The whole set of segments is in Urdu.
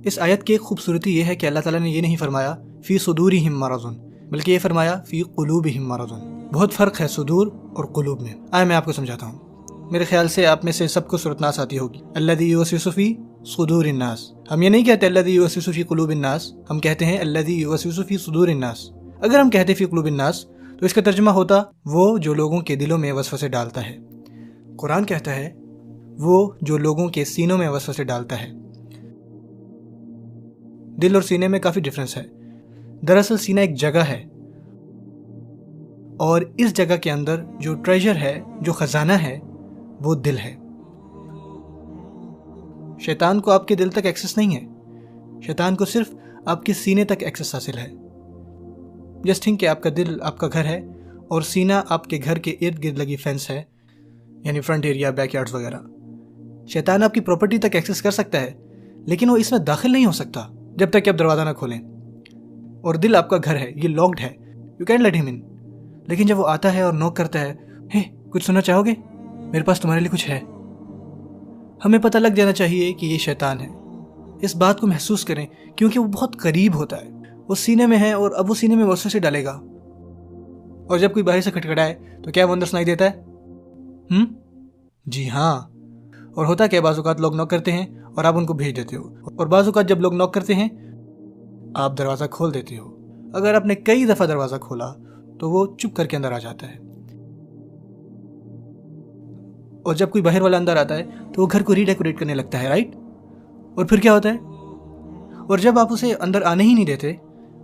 اس آیت کی ایک خوبصورتی یہ ہے کہ اللہ تعالیٰ نے یہ نہیں فرمایا فی صدورہم مرض، بلکہ یہ فرمایا فی قلوبہم مرض۔ بہت فرق ہے صدور اور قلوب میں۔ آئے میں آپ کو سمجھاتا ہوں۔ میرے خیال سے آپ میں سے سب کو سورۃ ناس آتی ہوگی، الذی یوسوس فی صدور الناس۔ ہم یہ نہیں کہتے الذی یوسوس فی قلوب الناس، ہم کہتے ہیں الذی یوسوس فی صدور الناس۔ اگر ہم کہتے فی قلوب الناس تو اس کا ترجمہ ہوتا وہ جو لوگوں کے دلوں میں وسوسے ڈالتا ہے۔ قرآن کہتا ہے وہ جو لوگوں کے سینوں میں وسوسے ڈالتا ہے۔ دل اور سینے میں کافی ڈفرنس ہے۔ دراصل سینہ ایک جگہ ہے، اور اس جگہ کے اندر جو ٹریجر ہے، جو خزانہ ہے، وہ دل ہے۔ شیطان کو آپ کے دل تک ایکسس نہیں ہے، شیطان کو صرف آپ کے سینے تک ایکسس حاصل ہے۔ جسٹ تھنک کہ آپ کا دل آپ کا گھر ہے اور سینہ آپ کے گھر کے ارد گرد لگی فینس ہے، یعنی فرنٹ ایریا، بیک یارڈز وغیرہ۔ شیطان آپ کی پراپرٹی تک ایکسس کر سکتا ہے، لیکن وہ اس میں داخل نہیں ہو سکتا جب تک کہ آپ دروازہ نہ کھولیں۔ اور دل آپ کا گھر ہے، یہ لاکڈ ہے، یو کین لیٹ ہم ان۔ لیکن جب وہ آتا ہے اور نوک کرتا ہے، ہے کچھ سننا چاہو گے؟ میرے پاس تمہارے لیے کچھ ہے۔ ہمیں پتہ لگ جانا چاہیے کہ یہ شیطان ہے۔ اس بات کو محسوس کریں کیونکہ وہ بہت قریب ہوتا ہے، وہ سینے میں ہے اور اب وہ سینے میں وسوسے ڈالے گا۔ اور جب کوئی باہر سے کھٹکھٹائے تو کیا وہ اندر سنائی دیتا ہے؟ جی ہاں۔ اور ہوتا کیا، بعض اوقات لوگ نوک کرتے ہیں اور آپ ان کو بھیج دیتے ہو، اور بعض اوقات جب لوگ نوک کرتے ہیں آپ دروازہ کھول دیتے ہو۔ اگر آپ نے کئی دفعہ دروازہ کھولا تو وہ چپ کر کے اندر آ جاتا ہے، اور جب کوئی باہر والا اندر آتا ہے تو وہ گھر کو ری ڈیکوریٹ کرنے لگتا ہے، رائٹ؟ اور پھر کیا ہوتا ہے؟ اور جب آپ اسے اندر آنے ہی نہیں دیتے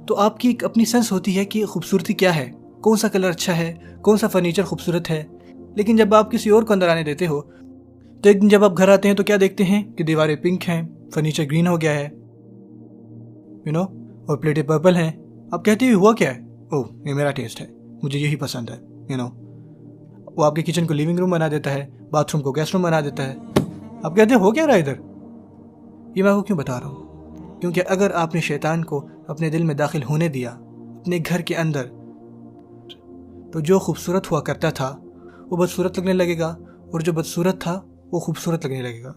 تو آپ کی ایک اپنی سینس ہوتی ہے کہ خوبصورتی کیا ہے، کون سا کلر اچھا ہے، کون سا فرنیچر خوبصورت ہے۔ لیکن جب آپ کسی اور کو اندر آنے دیتے ہو تو ایک دن جب آپ گھر آتے ہیں تو کیا دیکھتے ہیں کہ دیواریں پنک ہیں، فرنیچر گرین ہو گیا ہے، اور پلیٹیں پرپل ہیں۔ آپ کہتے ہیں ہوا کیا ہے؟ اوہ یہ میرا ٹیسٹ ہے، مجھے یہی پسند ہے، وہ آپ کے کچن کو لیونگ روم بنا دیتا ہے، باتھ روم کو گیسٹ روم بنا دیتا ہے۔ آپ کہتے ہیں ہو کیا رہا ہے ادھر؟ یہ میں آپ کو کیوں بتا رہا ہوں؟ کیونکہ اگر آپ نے شیطان کو اپنے دل میں داخل ہونے دیا، اپنے گھر کے اندر، تو جو خوبصورت ہوا کرتا تھا وہ بدصورت لگنے لگے گا، اور جو بدصورت تھا وہ خوبصورت لگنے لگے گا۔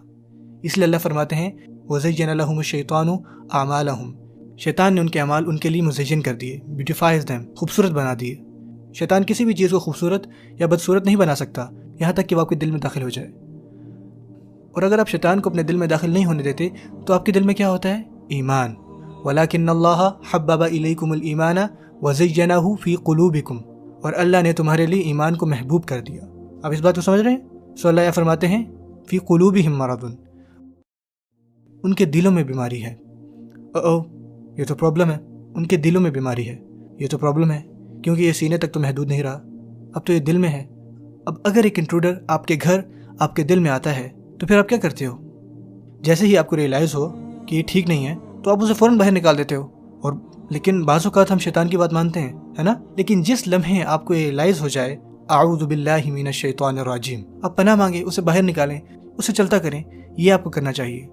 اس لیے اللہ فرماتے ہیں وَزَيَّنَ لَهُمُ الشَّيْطَانُ أَعْمَالَهُمْ، شیطان نے ان کے اعمال ان کے لیے مزین کر دیے، بیوٹیفائز دیم، خوبصورت بنا دیے۔ شیطان کسی بھی چیز کو خوبصورت یا بدصورت نہیں بنا سکتا یہاں تک کہ وہ آپ کے دل میں داخل ہو جائے۔ اور اگر آپ شیطان کو اپنے دل میں داخل نہیں ہونے دیتے تو آپ کے دل میں کیا ہوتا ہے؟ ایمان۔ وَلَكِنَّ اللَّهَ حَبَّبَ إِلَيْكُمُ الْإِيمَانَ وَزَيَّنَهُ فِي قُلُوبِكُمْ، اور اللہ نے تمہارے لیے ایمان کو محبوب کر دیا۔ آپ اس بات کو سمجھ رہے ہیں؟ سو اللہ فرماتے ہیں فی قلوبہم مرض، ان کے دلوں میں بیماری ہے۔ یہ تو پرابلم ہے، ان کے دلوں میں بیماری ہے، یہ تو پرابلم ہے، کیونکہ یہ سینے تک تو محدود نہیں رہا، اب تو یہ دل میں ہے۔ اب اگر ایک انٹروڈر آپ کے گھر، آپ کے دل میں آتا ہے تو پھر آپ کیا کرتے ہو؟ جیسے ہی آپ کو ریئلائز ہو کہ یہ ٹھیک نہیں ہے تو آپ اسے فوراً باہر نکال دیتے ہو۔ لیکن بعض اوقات ہم شیطان کی بات مانتے ہیں، ہے نا؟ لیکن جس لمحے آپ کو ریئلائز ہو جائے اعوذ باللہ من الشیطان الرجیم، آپ پناہ مانگیں، اسے باہر نکالیں، اسے چلتا کریں، یہ آپ کو کرنا چاہیے۔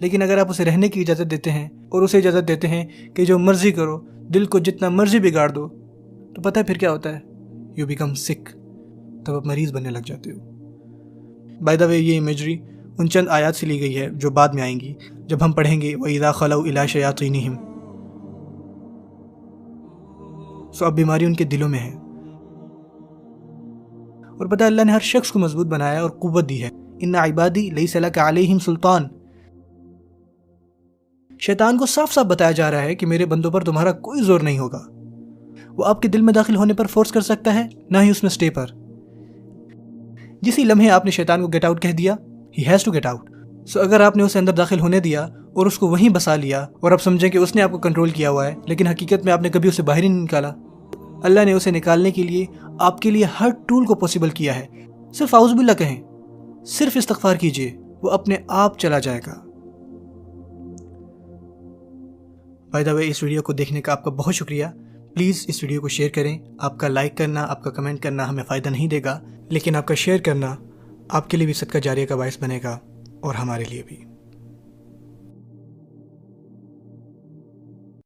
لیکن اگر آپ اسے رہنے کی اجازت دیتے ہیں اور اسے اجازت دیتے ہیں کہ جو مرضی کرو، دل کو جتنا مرضی بگاڑ دو، تو پتہ ہے پھر کیا ہوتا ہے؟ یو بیکم سک، تب آپ مریض بننے لگ جاتے ہو۔ بائی دا وے، یہ امیجری ان چند آیات سے لی گئی ہے جو بعد میں آئیں گی جب ہم پڑھیں گے وَإِذَا خَلَوْا إِلَىٰ شَيَاطِينِهِمْ۔ اب بیماری ان کے دلوں میں ہے، اور پتہ اللہ نے ہر شخص کو مضبوط بنایا اور قوت دی ہے۔ إِنَّ عِبَادِي لَيْسَ لَكَ عَلَيْهِمْ سُلْطَانٌ، شیطان کو صاف صاف بتایا جا رہا ہے کہ میرے بندوں پر تمہارا کوئی زور نہیں ہوگا۔ وہ آپ کے دل میں داخل ہونے پر فورس کر سکتا ہے، نہ ہی اس میں سٹے پر۔ جسی لمحے آپ نے شیطان کو گیٹ آؤٹ کہہ دیا، he has to get out. So اگر آپ نے اسے اندر داخل ہونے دیا اور اس کو وہیں بسا لیا اور آپ سمجھیں کہ اس نے آپ کو کنٹرول کیا ہوا ہے، لیکن حقیقت میں آپ نے کبھی اسے باہر ہی نہیں نکالا۔ اللہ نے اسے نکالنے کے لیے آپ کے لیے ہر ٹول کو پاسبل کیا ہے۔ صرف اعوذ باللہ کہیں، صرف استغفار کیجئے، وہ اپنے آپ چلا جائے گا۔ By the way, us video کو دیکھنے کا آپ کا بہت شکریہ۔ پلیز اس ویڈیو کو شیئر کریں۔ آپ کا لائک کرنا، آپ کا کمنٹ کرنا ہمیں فائدہ نہیں دے گا، لیکن آپ کا شیئر کرنا آپ کے لیے بھی صدقہ جاریہ کا باعث بنے گا، اور ہمارے لیے بھی۔